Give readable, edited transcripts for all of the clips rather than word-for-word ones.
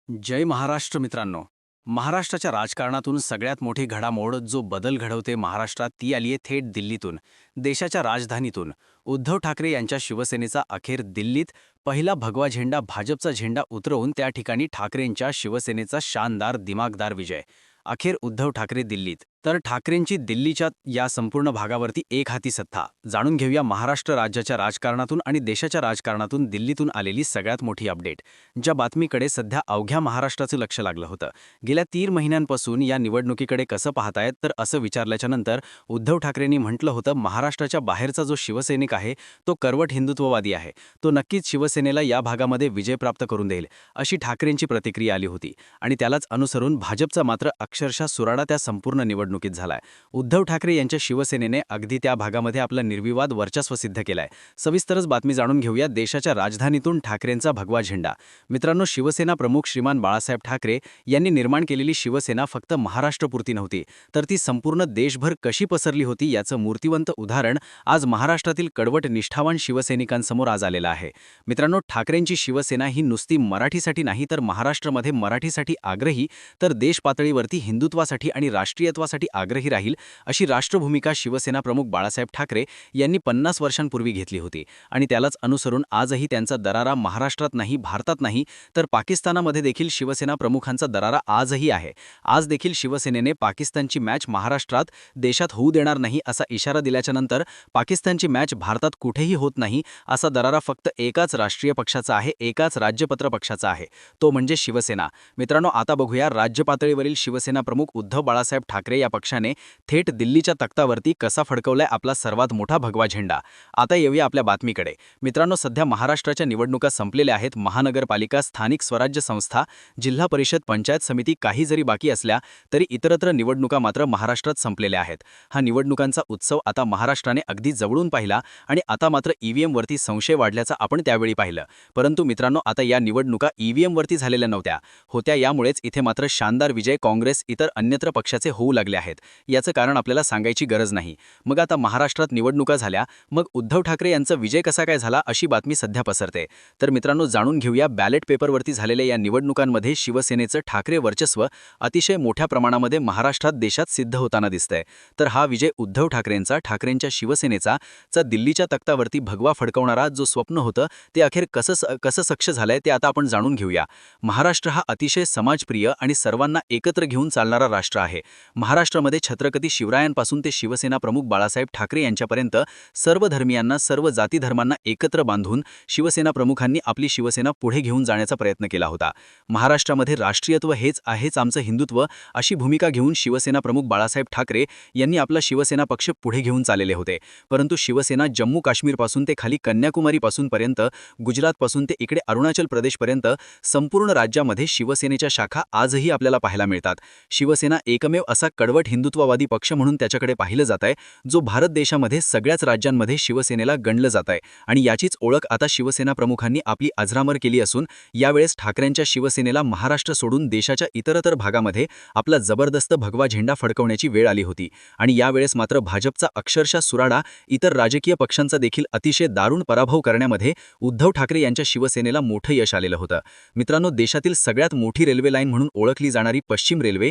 जय महाराष्ट्र मित्रांनो. महाराष्ट्राच्या राजकारणातून सगळ्यात मोठी घडामोड जो बदल घडवते महाराष्ट्रात ती आलीये थेट दिल्लीतून. देशाच्या राजधानीतून उद्धव ठाकरे यांच्या शिवसेनेचा अखेर दिल्लीत पहिला भगवा झेंडा भाजपचा झेंडा उतरवून त्या ठिकाणी ठाकरेंच्या शिवसेनेचा शानदार दिमागदार विजय. अखेर उद्धव ठाकरे दिल्लीत. तर ठाकरेंची दिल्लीच्या या संपूर्ण भागावरती एक हाती सत्ता. जाणून घेऊया महाराष्ट्र राज्याच्या राजकारणातून आणि देशाच्या राजकारणातून दिल्लीतून आलेली सगळ्यात मोठी अपडेट, ज्या बातमीकडे सध्या अवघ्या महाराष्ट्राचं लक्ष लागलं होतं. गेल्या 3 महिन्यांपासून या निवडणुकीकडे कसं पाहतायत, तर असं विचारल्याच्या नंतर उद्धव ठाकरेंनी म्हटलं होतं, महाराष्ट्राच्या बाहेरचा जो शिवसैनिक आहे तो करवट हिंदुत्ववादी आहे, तो नक्कीच शिवसेनेला या भागामध्ये विजय प्राप्त करून देईल, अशी ठाकरेंची प्रतिक्रिया आली होती. आणि त्यालाच अनुसरून भाजपचा मात्र अक्षरशः सुराडा त्या संपूर्ण निवडणुकीत झालाय. उद्धव ठाकरे यांच्या शिवसेनेने अगदी त्या भागामध्ये आपलं निर्विवाद वर्चस्व सिद्ध केलंय. सविस्तरच बातमी जाणून घेऊया. देशाच्या राजधानीतून ठाकरेंचा भगवा झेंडा. मित्रांनो, शिवसेना प्रमुख श्रीमान बाळासाहेब ठाकरे यांनी निर्माण केलेली शिवसेना फक्त महाराष्ट्रपुरती नव्हती, तर ती संपूर्ण देशभर कशी पसरली होती याचं मूर्तिवंत उदाहरण आज महाराष्ट्रातील कडवट निष्ठावान शिवसैनिकांसमोर आज आलेलं आहे. मित्रांनो, ठाकरेंची शिवसेना ही नुसती मराठीसाठी नाही, तर महाराष्ट्रामध्ये मराठीसाठी आग्रही, तर देश पातळीवरती हिंदुत्वासाठी आणि राष्ट्रीयत्वासाठी आग्रही राहील, अशी राष्ट्रभूमिका शिवसेना प्रमुख बाळासाहेब ठाकरे यांनी 50 वर्षांपूर्वी घेतली होती. आणि त्यालाच अनुसरून आजही त्यांचा दरारा महाराष्ट्रात नाही, भारतात नाही, तर पाकिस्तानामध्ये देखील शिवसेना प्रमुखांचा दरारा आजही आहे. आज देखील शिवसेनेने पाकिस्तानची मॅच महाराष्ट्रात, देशात होऊ देणार नाही असा इशारा दिल्याच्या नंतर पाकिस्तानची मॅच भारतात कुठेही होत नाही असा दरारा फक्त एकाच राष्ट्रीय पक्षाचा आहे, एकाच राज्यपत्र पक्षाचा आहे, तो म्हणजे शिवसेना. मित्रांनो, आता बघूया राज्य पातळीवरील शिवसेना प्रमुख उद्धव बाळासाहेब ठाकरे या पक्षाने थेट दिल्लीच्या तख्तावरती कसा फडकवलाय आपला सर्वात मोठा भगवा झेंडा. आता येऊया आपल्या बातमीकडे. मित्रांनो, सध्या महाराष्ट्राच्या निवडणुका संपलेल्या आहेत. महानगरपालिका, स्थानिक स्वराज्य संस्था, जिल्हा परिषद, पंचायत समिती काही जरी बाकी असल्या तरी इतरत्र निवडणुका मात्र महाराष्ट्रात संपलेल्या आहेत. हा निवडणुकांचा उत्सव आता महाराष्ट्राने अगदी जवळून पाहिला आणि आता मात्र ईव्हीएम वरती संशय वाढल्याचं आपण त्यावेळी पाहिलं. परंतु मित्रांनो, आता या निवडणुका ईव्हीएम वरती झालेल्या नव्हत्या होत्या, यामुळेच इथे मात्र शानदार विजय काँग्रेस इतर अन्यत्र पक्षाचे होऊ लागले आहेत. याचं कारण आपल्याला सांगायची गरज नाही. मग आता महाराष्ट्रात निवडणुका झाल्या, मग उद्धव ठाकरे यांचा विजय कसा काय झाला अशी बातमी सध्या पसरते. तर मित्रांनो, जाणून घेऊया बॅलेट पेपरवरती झालेल्या या निवडणुकांमध्ये शिवसेनेचं ठाकरे वर्चस्व अतिशय मोठ्या प्रमाणामध्ये महाराष्ट्रात, देशात सिद्ध होताना दिसतंय. तर हा विजय उद्धव ठाकरेंचा, ठाकरेंच्या शिवसेनेचा दिल्लीच्या तख्तावरती भगवा फडकवणारा जो स्वप्न होतं ते अखेर कसं सक्ष झालंय ते आता आपण जाणून घेऊया. महाराष्ट्र हा अतिशय समाजप्रिय आणि सर्वांना एकत्र घेऊन चालणारा राष्ट्र आहे. महाराष्ट्रामध्ये छत्रपती शिवरायांपासून ते शिवसेना प्रमुख बाळासाहेब ठाकरे यांच्यापर्यंत सर्व धर्मियांना, सर्व जाती धर्मांना एकत्र बांधून शिवसेना प्रमुखांनी आपली शिवसेना पुढे घेऊन जाण्याचा प्रयत्न केला होता. महाराष्ट्रामध्ये राष्ट्रीयत्व हेच आहेच आमचं हिंदुत्व अशी भूमिका घेऊन शिवसेना प्रमुख बाळासाहेब ठाकरे यांनी आपला शिवसेना पक्ष पुढे घेऊन चाललेले होते. परंतु शिवसेना जम्मू काश्मीरपासून ते खाली कन्याकुमारीपासून पर्यंत, गुजरातपासून ते इकडे अरुणाचल प्रदेशपर्यंत संपूर्ण राज्यामध्ये शिवसेनेच्या शाखा आजही आपल्याला पाहायला मिळतात. शिवसेना एकमेव असा कडवट हिंदुत्ववादी पक्ष म्हणून त्याच्याकडे पाहिलं जात आहे, जो भारत देशामध्ये सगळ्याच राज्यांमध्ये शिवसेनेला गणलं जात आहे. आणि याचीच ओळख आता शिवसेना प्रमुखांनी आपली अजरामर केली असून यावेळेस ठाकरेंच्या शिवसेनेला महाराष्ट्र सोडून देशाच्या इतरतर भागामध्ये आपला जबरदस्त भगवा झेंडा फडकवण्याची वेळ आली होती. आणि यावेळेस मात्र भाजपचा अक्षरशः सुराडा, इतर राजकीय पक्षांचा देखील अतिशय दारुण पराभव करण्यामध्ये उद्धव ठाकरे यांच्या शिवसेनेला मोठं यश आलेलं होतं. मित्रांनो, देशातील सगळ्यात मोठी रेल्वे लाईन म्हणून ओळखली जाणारी पश्चिम रेल्वे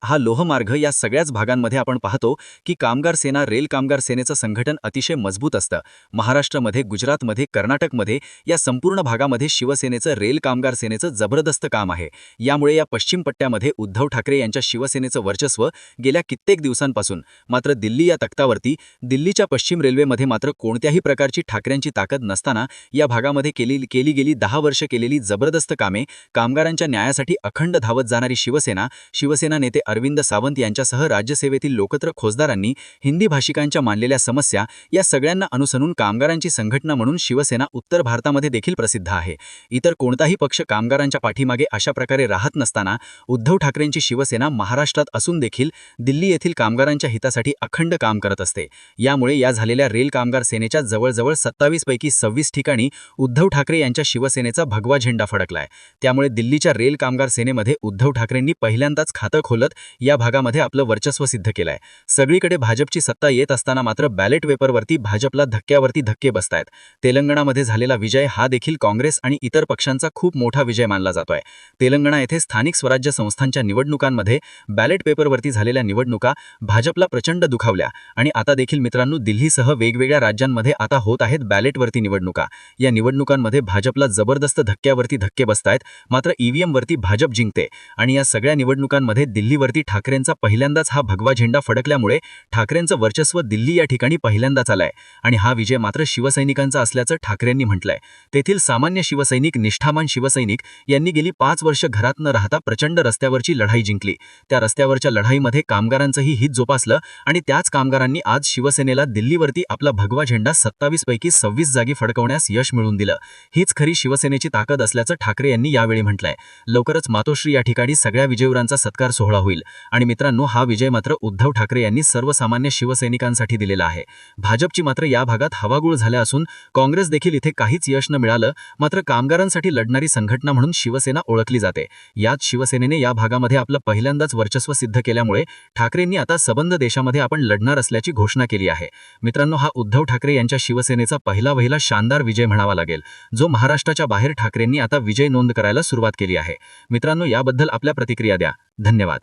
हा लोहमार्ग या सगळ्याच भागांमध्ये आपण पाहतो की कामगार सेना, रेल कामगार सेनेचं संघटन अतिशय मजबूत असतं. महाराष्ट्रामध्ये, गुजरातमध्ये, कर्नाटकमध्ये या संपूर्ण भागामध्ये शिवसेनेचं, रेल कामगार सेनेचं जबरदस्त काम आहे. यामुळे या पश्चिम पट्ट्यामध्ये उद्धव ठाकरे यांच्या शिवसेनेचं वर्चस्व गेल्या कित्येक दिवसांपासून मात्र दिल्ली या तख्तावरती, दिल्लीच्या पश्चिम रेल्वेमध्ये मात्र कोणत्याही प्रकारची ठाकऱ्यांची ताकद नसताना या भागामध्ये केली गेली 10 वर्ष केलेली जबरदस्त कामे, कामगारांच्या न्यायासाठी अखंड धावत जाणारी शिवसेना नेते अरविंद सावंत यांच्यासह राज्यसेवेतील लोकत्र खोजदारांनी हिंदी भाषिकांच्या मांडलेल्या समस्या या सगळ्यांना अनुसरून कामगारांची संघटना म्हणून शिवसेना उत्तर भारतामध्ये देखील प्रसिद्ध आहे. इतर कोणताही पक्ष कामगारांच्या पाठीमागे अशा प्रकारे राहत नसताना उद्धव ठाकरेंची शिवसेना महाराष्ट्रात असून देखील दिल्ली येथील कामगारांच्या हितासाठी अखंड काम करत असते. यामुळे या झालेल्या रेल कामगार सेनेच्या जवळजवळ 27 पैकी 26 ठिकाणी उद्धव ठाकरे यांच्या शिवसेनेचा भगवा झेंडा फडकलाय. त्यामुळे दिल्लीच्या रेल कामगार सेनेमध्ये उद्धव ठाकरेंनी पहिल्यांदाच खातं खोलत या भागामध्ये आपलं वर्चस्व सिद्ध केलंय. सगळीकडे भाजपची सत्ता येत असताना मात्र बॅलेट पेपरवरती भाजपला धक्क्यावरती धक्के बसतायत. तेलंगणामध्ये झालेला विजय हा देखील काँग्रेस आणि इतर पक्षांचा खूप मोठा विजय मानला जातोय. तेलंगणा येथे स्थानिक स्वराज्य संस्थांच्या निवडणुकांमध्ये बॅलेट पेपरवरती झालेल्या निवडणुका भाजपला प्रचंड दुखावल्या आणि आता देखील मित्रांनो दिल्लीसह वेगवेगळ्या राज्यांमध्ये आता होत आहेत बॅलेटवरती निवडणुका. या निवडणुकांमध्ये भाजपला जबरदस्त धक्क्यावरती धक्के बसतायत. मात्र ईव्हीएम वरती भाजप जिंकते आणि या सगळ्या निवडणुकांमध्ये दिल्लीवरती ठाकरेंचा पहिल्यांदाच हा भगवा झेंडा फडकल्यामुळे ठाकरेंचं वर्चस्व दिल्ली या ठिकाणी पहिल्यांदाच आलंय आणि हा विजय मात्र शिवसैनिकांचा असल्याचं ठाकरेंनी म्हटलंय. तेथील सामान्य शिवसैनिक, निष्ठावान शिवसैनिक यांनी गेली 5 वर्ष घरात न राहता प्रचंड रस्त्यावरची लढाई जिंकली. त्या रस्त्यावरच्या लढाईमध्ये कामगारांचंही हित जोपासलं आणि त्याच कामगारांनी आज शिवसेनेला दिल्लीवरती आपला भगवा झेंडा 27 पैकी 26 जागी फडकवण्यास यश मिळवून दिलं. हीच खरी शिवसेनेची ताकद असल्याचं ठाकरे यांनी यावेळी म्हटलंय. लवकरच मातोश्री या ठिकाणी सगळ्या विजयवीरांचा सत्कार सोहळा होईल आणि मित्रांनो हा विजय मात्र उद्धव ठाकरे यांनी सर्वसामान्य शिवसैनिकांसाठी दिलेला आहे. भाजपची मात्र या भागात हवागुळ झाल्या असून काँग्रेस देखील इथे काहीच यश न मिळालं. मात्र कामगारांसाठी लढणारी संघटना म्हणून शिवसेना ओळखली जाते. याच शिवसेनेने या भागामध्ये आपलं पहिल्यांदाच वर्चस्व सिद्ध केल्यामुळे ठाकरेंनी आता सबंध देशामध्ये आपण लढणार असल्याची घोषणा केली आहे. मित्रांनो हा उद्धव ठाकरे यांच्या शिवसेनेचा पहिला शानदार विजय म्हणावा लागेल, जो महाराष्ट्राच्या बाहेर ठाकरेंनी आता विजय नोंद करायला सुरुवात केली आहे. मित्रांनो याबद्दल आपल्या प्रतिक्रिया द्या. धन्यवाद.